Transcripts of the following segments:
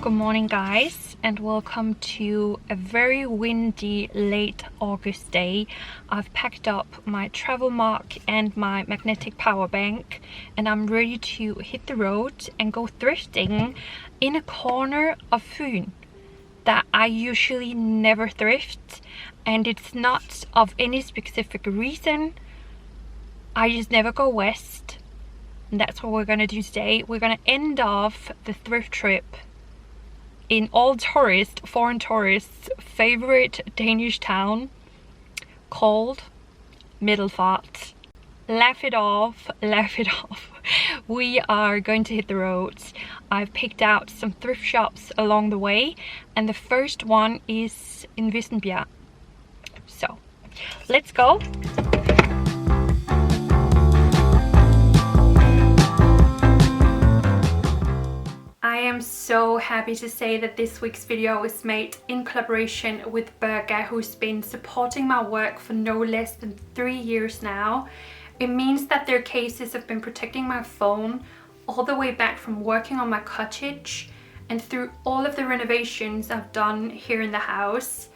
Good morning guys, and welcome to a very windy late August day. I've packed up my travel mug and my magnetic power bank and I'm ready to hit the road and go thrifting in a corner of Fyn that I usually never thrift, and it's not of any specific reason. I just never go west, and that's what we're gonna do today. We're gonna end off the thrift trip in all foreign tourists' favorite Danish town called Middelfart. Laugh it off, laugh it off. We are going to hit the roads. I've picked out some thrift shops along the way, and the first one is in Burga. So, let's go. I am so happy to say that this week's video is made in collaboration with Burga, who's been supporting my work for no less than 3 years now. It means that their cases have been protecting my phone all the way back from working on my cottage and through all of the renovations I've done here in the house.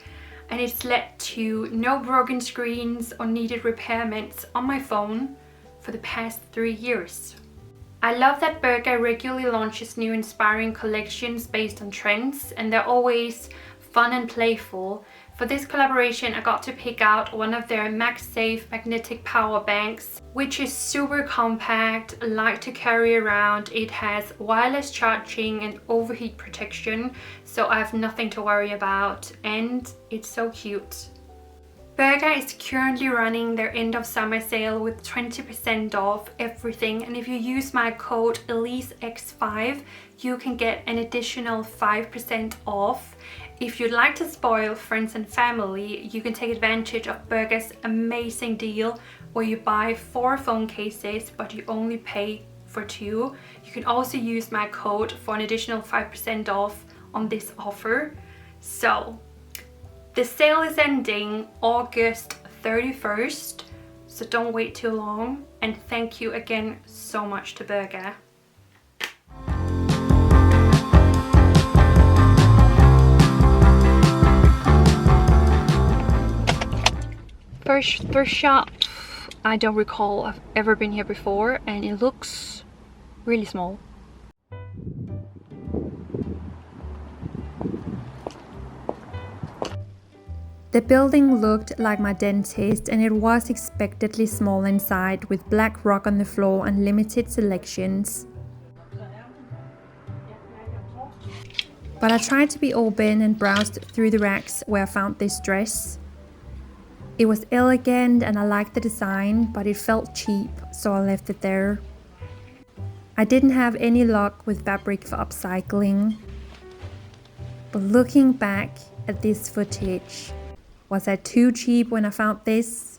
And it's led to no broken screens or needed repairments on my phone for the past 3 years. I love that Burga regularly launches new inspiring collections based on trends, and they're always fun and playful. For this collaboration, I got to pick out one of their MagSafe magnetic power banks, which is super compact, light to carry around. It has wireless charging and overheat protection, so I have nothing to worry about, and it's so cute. Burga is currently running their end of summer sale with 20% off everything, and if you use my code EliseX5 you can get an additional 5% off. If you'd like to spoil friends and family, you can take advantage of Burga's amazing deal where you buy 4 phone cases but you only pay for 2. You can also use my code for an additional 5% off on this offer. So the sale is ending August 31st, so don't wait too long, and thank you again so much to Burga. First thrift shop, I don't recall I've ever been here before, and it looks really small. The building looked like my dentist, and it was expectedly small inside with black rock on the floor and limited selections. But I tried to be open and browsed through the racks where I found this dress. It was elegant and I liked the design, but it felt cheap, so I left it there. I didn't have any luck with fabric for upcycling. But looking back at this footage, was I too cheap when I found this?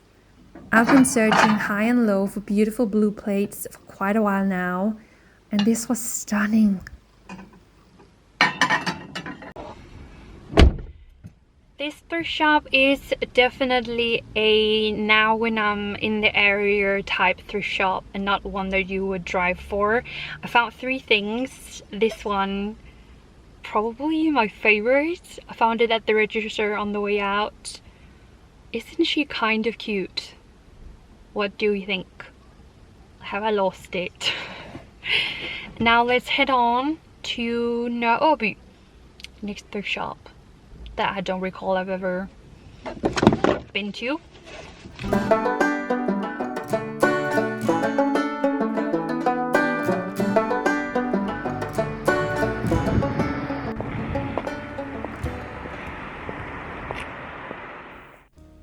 I've been searching high and low for beautiful blue plates for quite a while now, and this was stunning. This thrift shop is definitely a now when I'm in the area type thrift shop and not one that you would drive for. I found 3 things. This one, probably my favorite. I found it at the register on the way out. Isn't she kind of cute? What do you think? Have I lost it? Now let's head on to Bohemian, next thrift shop that I don't recall I've ever been to.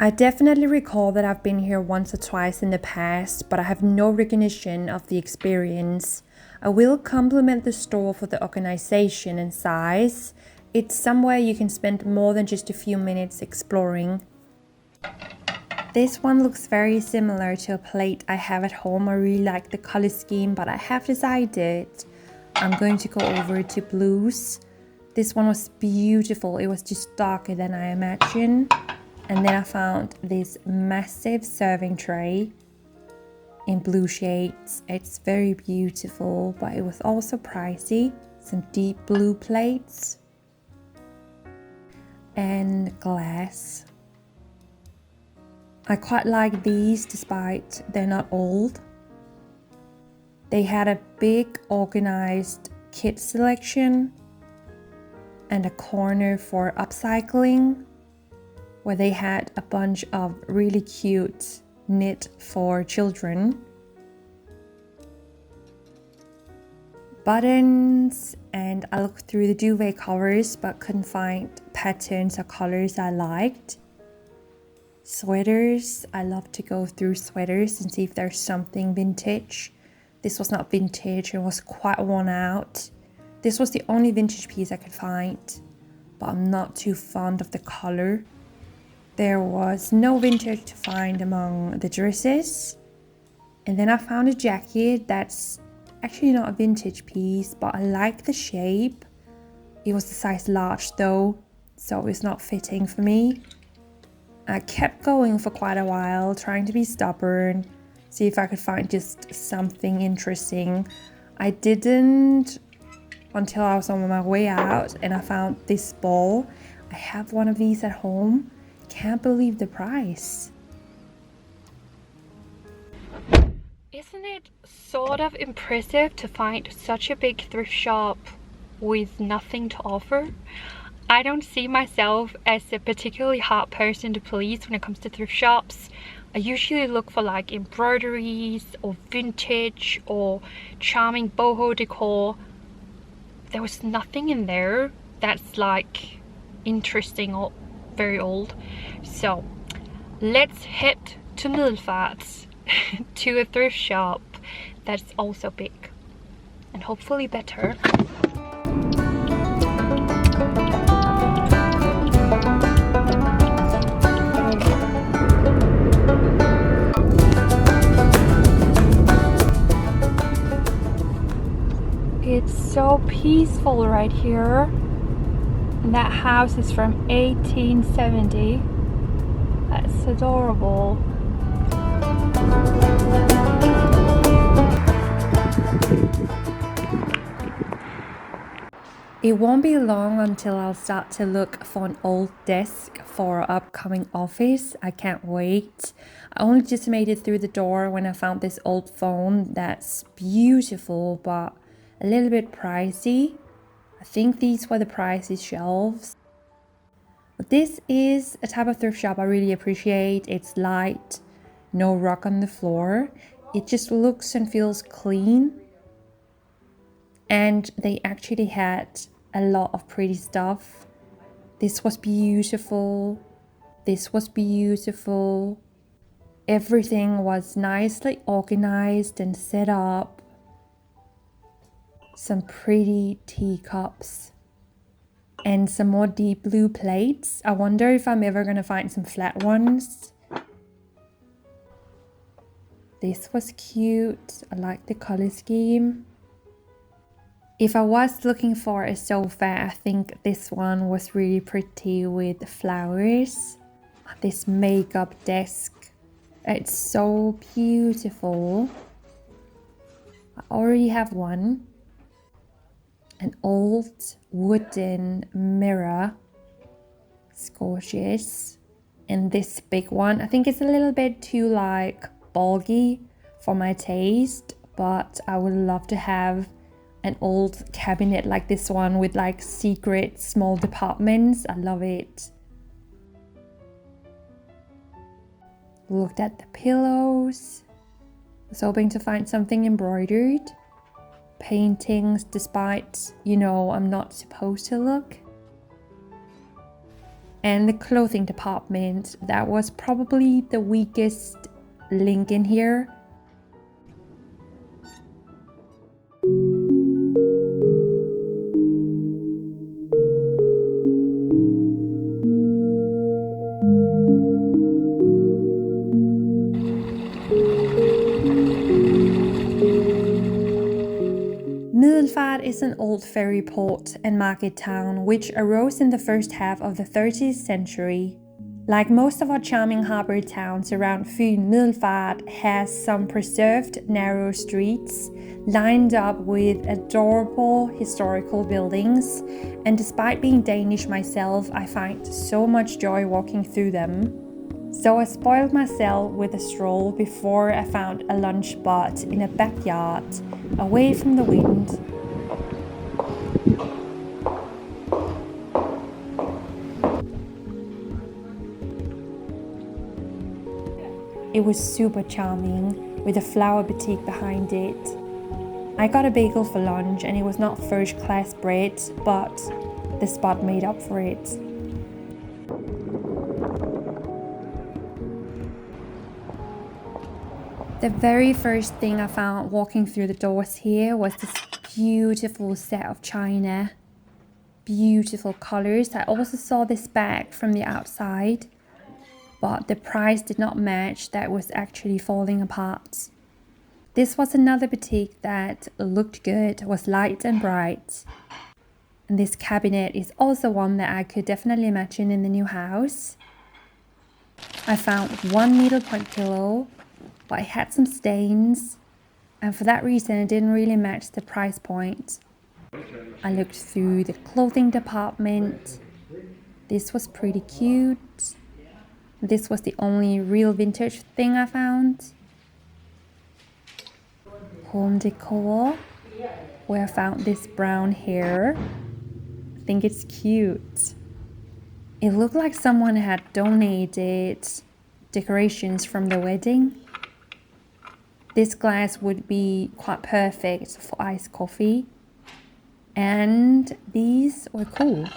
I definitely recall that I've been here once or twice in the past, but I have no recognition of the experience. I will compliment the store for the organization and size. It's somewhere you can spend more than just a few minutes exploring. This one looks very similar to a plate I have at home. I really like the color scheme, but I have decided I'm going to go over to blues. This one was beautiful. It was just darker than I imagined. And then I found this massive serving tray in blue shades. It's very beautiful, but it was also pricey. Some deep blue plates. and glass. I quite like these despite they're not old. They had a big organized kit selection and a corner for upcycling where they had a bunch of really cute knit for children, buttons, and I looked through the duvet covers but couldn't find patterns or colors I liked. Sweaters, I love to go through sweaters and see if there's something vintage. This was not vintage, it was quite worn out. This was the only vintage piece I could find, but I'm not too fond of the color. There was no vintage to find among the dresses. And then I found a jacket that's actually not a vintage piece, but I like the shape. It was the size large though, so it's not fitting for me. I kept going for quite a while, trying to be stubborn, see if I could find just something interesting. I didn't until I was on my way out and I found this ball. I have one of these at home. Can't believe the price. Isn't it sort of impressive to find such a big thrift shop with nothing to offer? I don't see myself as a particularly hard person to please when it comes to thrift shops. I usually look for like embroideries or vintage or charming boho decor. There was nothing in there that's like interesting or very old. So let's head to Middelfart to a thrift shop that's also big and hopefully better. It's so peaceful right here. And that house is from 1870. That's adorable. It won't be long until I'll start to look for an old desk for our upcoming office. I can't wait. I only just made it through the door when I found this old phone that's beautiful but a little bit pricey. I think these were the pricey shelves. But this is a type of thrift shop I really appreciate. It's light, no rock on the floor. It just looks and feels clean. And they actually had a lot of pretty stuff. This was beautiful. This was beautiful. Everything was nicely organized and set up. Some pretty teacups. And some more deep blue plates. I wonder if I'm ever going to find some flat ones. This was cute. I like the color scheme. If I was looking for a sofa, I think this one was really pretty with flowers. This makeup desk, it's so beautiful. I already have one. An old wooden mirror. It's gorgeous. And this big one, I think it's a little bit too like bulky for my taste, but I would love to have an old cabinet like this one with like secret small departments. I love it. Looked at the pillows. Was hoping to find something embroidered. Paintings, despite, I'm not supposed to look. And the clothing department, that was probably the weakest link in here. Middelfart is an old ferry port and market town which arose in the first half of the 30th century. Like most of our charming harbour towns around Fyn, Middelfart has some preserved narrow streets lined up with adorable historical buildings, and despite being Danish myself, I find so much joy walking through them. So I spoiled myself with a stroll before I found a lunch spot in a backyard, away from the wind. It was super charming, with a flower boutique behind it. I got a bagel for lunch and it was not first-class bread, but the spot made up for it. The very first thing I found walking through the doors here was this beautiful set of china. Beautiful colors. I also saw this bag from the outside, but the price did not match. That was actually falling apart. This was another boutique that looked good, was light and bright. And this cabinet is also one that I could definitely imagine in the new house. I found one needlepoint pillow, but it had some stains, and for that reason it didn't really match the price point. I looked through the clothing department. This was pretty cute. This was the only real vintage thing I found. Home decor, where I found this brown hair. I think it's cute. It looked like someone had donated decorations from the wedding. This glass would be quite perfect for iced coffee. And these were cool.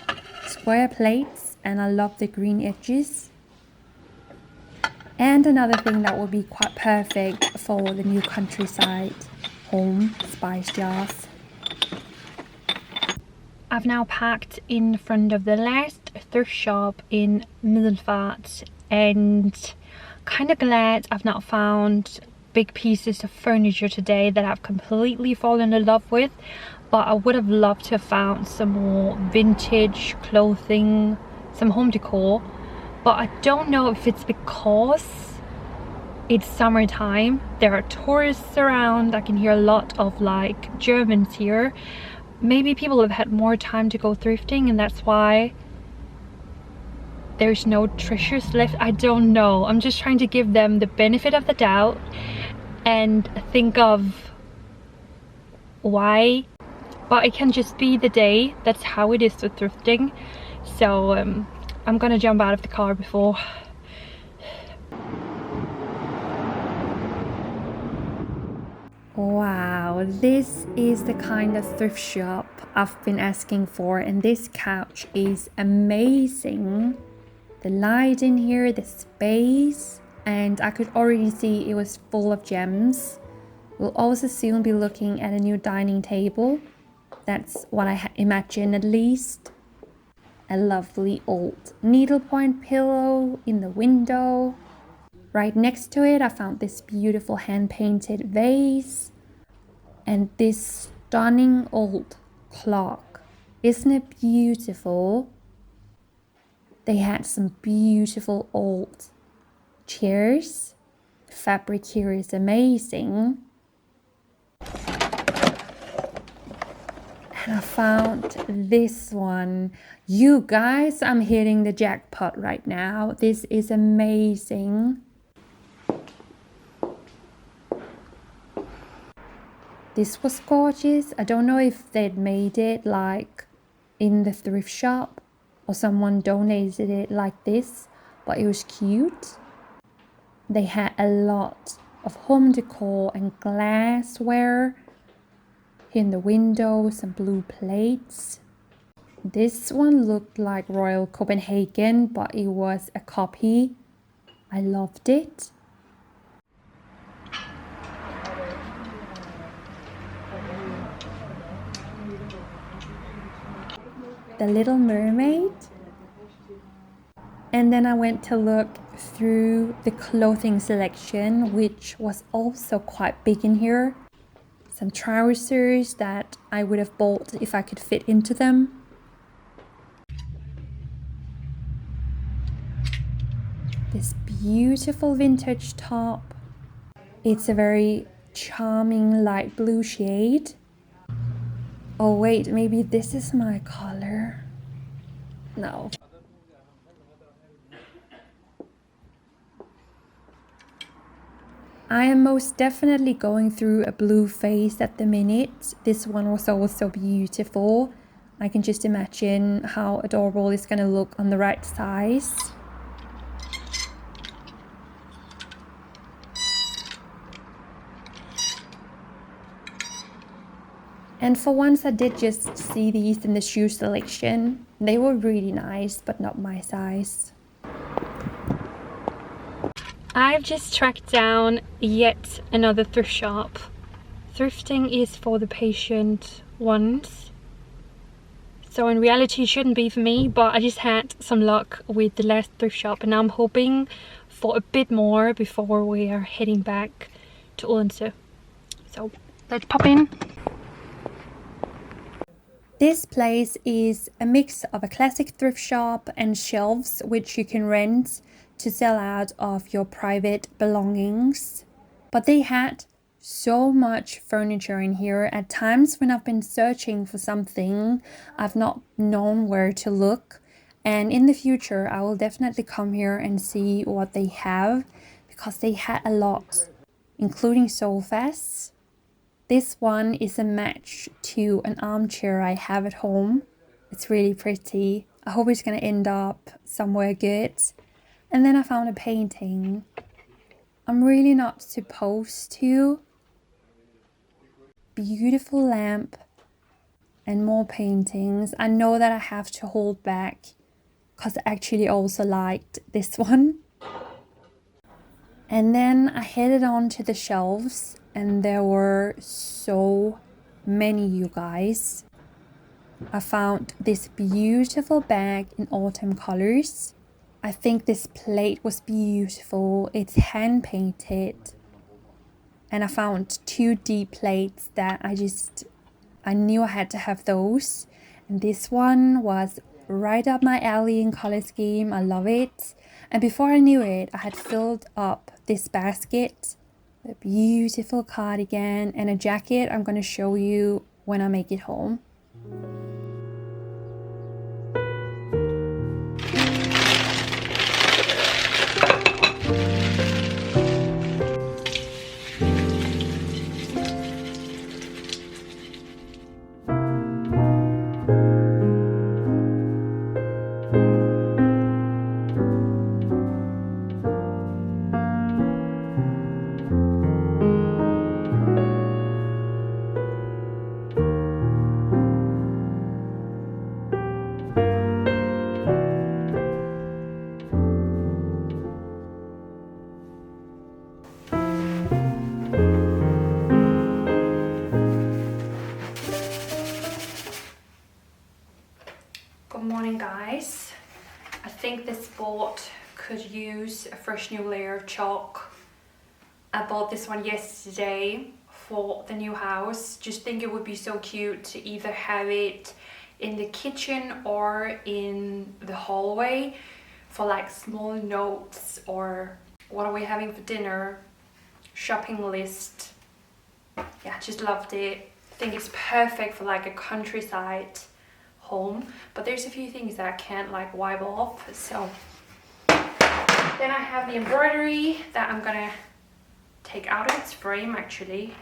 Square plates, and I love the green edges. And another thing that would be quite perfect for the new countryside home, spice jars. I've now parked in front of the last thrift shop in Middelfart, and kind of glad I've not found big pieces of furniture today that I've completely fallen in love with, but I would have loved to have found some more vintage clothing, some home decor. But I don't know if it's because it's summertime, there are tourists around. I can hear a lot of like Germans here. Maybe people have had more time to go thrifting and that's why there's no treasures left. I don't know. I'm just trying to give them the benefit of the doubt and think of why. But it can just be the day. That's how it is with thrifting. So I'm gonna jump out of the car before. Wow, this is the kind of thrift shop I've been asking for, and this couch is amazing. The light in here, the space, and I could already see it was full of gems. We'll also soon be looking at a new dining table. That's what I imagine at least. A lovely old needlepoint pillow in the window. Right next to it I found this beautiful hand-painted vase and this stunning old clock. Isn't it beautiful? They had some beautiful old chairs. The fabric here is amazing. And I found this one. You guys, I'm hitting the jackpot right now. This is amazing. This was gorgeous. I don't know if they'd made it like in the thrift shop or someone donated it like this, but it was cute. They had a lot of home decor and glassware. Here in the window, some blue plates. This one looked like Royal Copenhagen, but it was a copy. I loved it. The Little Mermaid. And then I went to look through the clothing selection, which was also quite big in here. Some trousers that I would have bought if I could fit into them. this beautiful vintage top. It's a very charming light blue shade. Oh wait, maybe this is my color. No. I am most definitely going through a blue phase at the minute. This one was also beautiful. I can just imagine how adorable it's gonna look on the right size. And for once I did just see these in the shoe selection. They were really nice, but not my size. I've just tracked down yet another thrift shop. Thrifting is for the patient ones. So in reality it shouldn't be for me, but I just had some luck with the last thrift shop and I'm hoping for a bit more before we are heading back to Odense. So let's pop in. This place is a mix of a classic thrift shop and shelves which you can rent to sell out of your private belongings. But they had so much furniture in here. At times when I've been searching for something, I've not known where to look. And in the future, I will definitely come here and see what they have because they had a lot, including sofas. This one is a match to an armchair I have at home. It's really pretty. I hope it's gonna end up somewhere good. And then I found a painting. I'm really not supposed to. Beautiful lamp and more paintings. I know that I have to hold back because I actually also liked this one. And then I headed on to the shelves and there were so many, you guys. I found this beautiful bag in autumn colors. I think this plate was beautiful. It's hand painted. And I found 2 deep plates that I knew I had to have those. And this one was right up my alley in color scheme. I love it. And before I knew it, I had filled up this basket. A beautiful cardigan and a jacket I'm going to show you when I make it home. Good morning, guys. I think this board could use a fresh new layer of chalk. I bought this one yesterday for the new house. Just think it would be so cute to either have it in the kitchen or in the hallway for like small notes or what are we having for dinner, shopping list. Yeah, just loved it. I think it's perfect for like a countryside home, but there's a few things that I can't like wipe off. So then I have the embroidery that I'm gonna take out of its frame. Actually,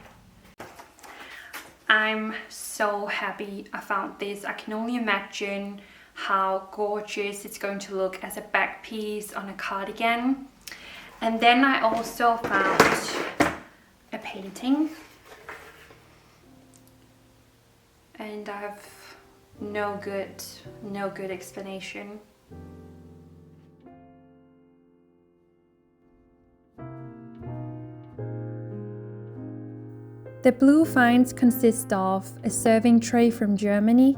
I'm so happy I found this. I can only imagine how gorgeous it's going to look as a back piece on a cardigan. And then I also found a painting, and I have no good explanation. The blue finds consist of a serving tray from Germany,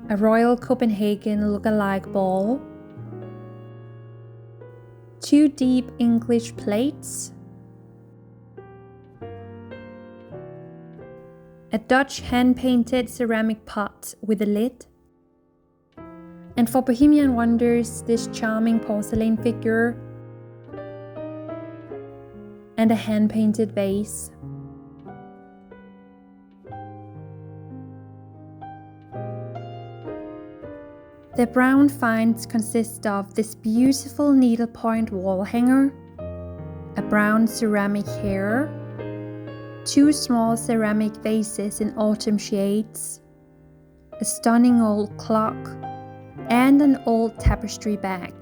a Royal Copenhagen look-alike bowl, 2 deep English plates, a Dutch hand-painted ceramic pot with a lid, And for Bohemian Wonders, this charming porcelain figure and a hand-painted vase. The brown finds consist of this beautiful needlepoint wall hanger, a brown ceramic hair, 2 small ceramic vases in autumn shades, a stunning old clock, and an old tapestry bag.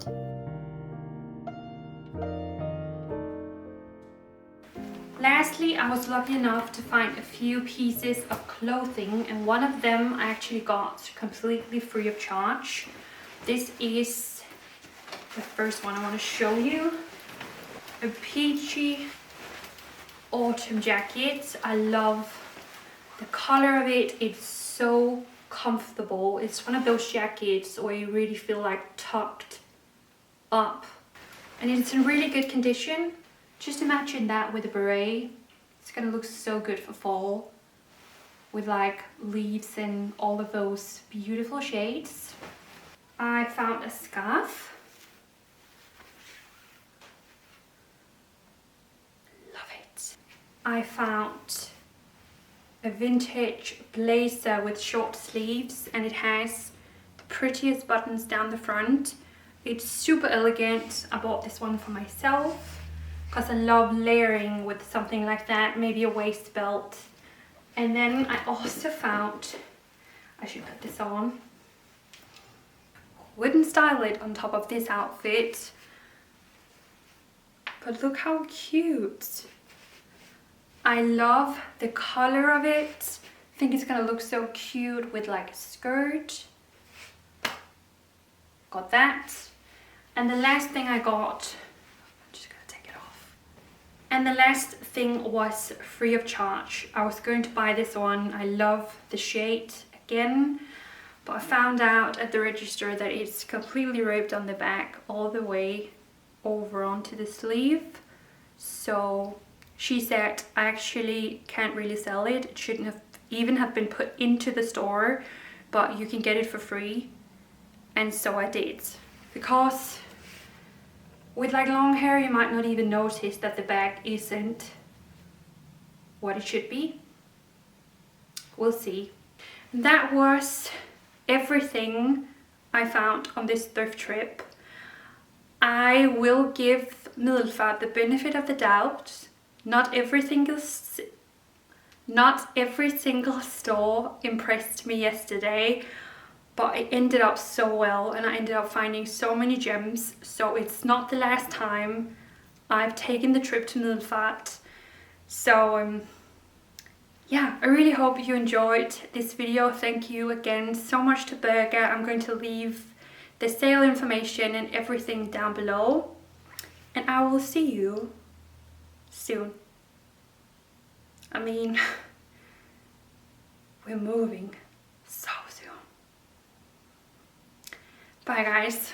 Lastly, I was lucky enough to find a few pieces of clothing, and one of them I actually got completely free of charge. This is the first one I want to show you. A peachy autumn jacket. I love the color of it. It's so comfortable. It's one of those jackets where you really feel like tucked up, and it's in really good condition. Just imagine that with a beret. It's gonna look so good for fall with like leaves and all of those beautiful shades. I found a scarf. Love it. I found a vintage blazer with short sleeves, and it has the prettiest buttons down the front. It's super elegant. I bought this one for myself because I love layering with something like that, maybe a waist belt. And then I also found, I should put this on, wouldn't style it on top of this outfit, but look how cute. I love the color of it. I think it's gonna look so cute with like a skirt. Got that. And the last thing I got, and the last thing was free of charge. I was going to buy this one. I love the shade again, but I found out at the register that it's completely ripped on the back all the way over onto the sleeve. So she said I actually can't really sell it. It shouldn't have even have been put into the store, but you can get it for free. And so I did, because with like long hair, you might not even notice that the bag isn't what it should be. We'll see. That was everything I found on this thrift trip. I will give Middelfart the benefit of the doubt. Not every single store impressed me yesterday, but it ended up so well, and I ended up finding so many gems. So it's not the last time I've taken the trip to Middelfart. So yeah, I really hope you enjoyed this video. Thank you again so much to Burga. I'm going to leave the sale information and everything down below, and I will see you soon. I mean, we're moving so soon. Bye guys.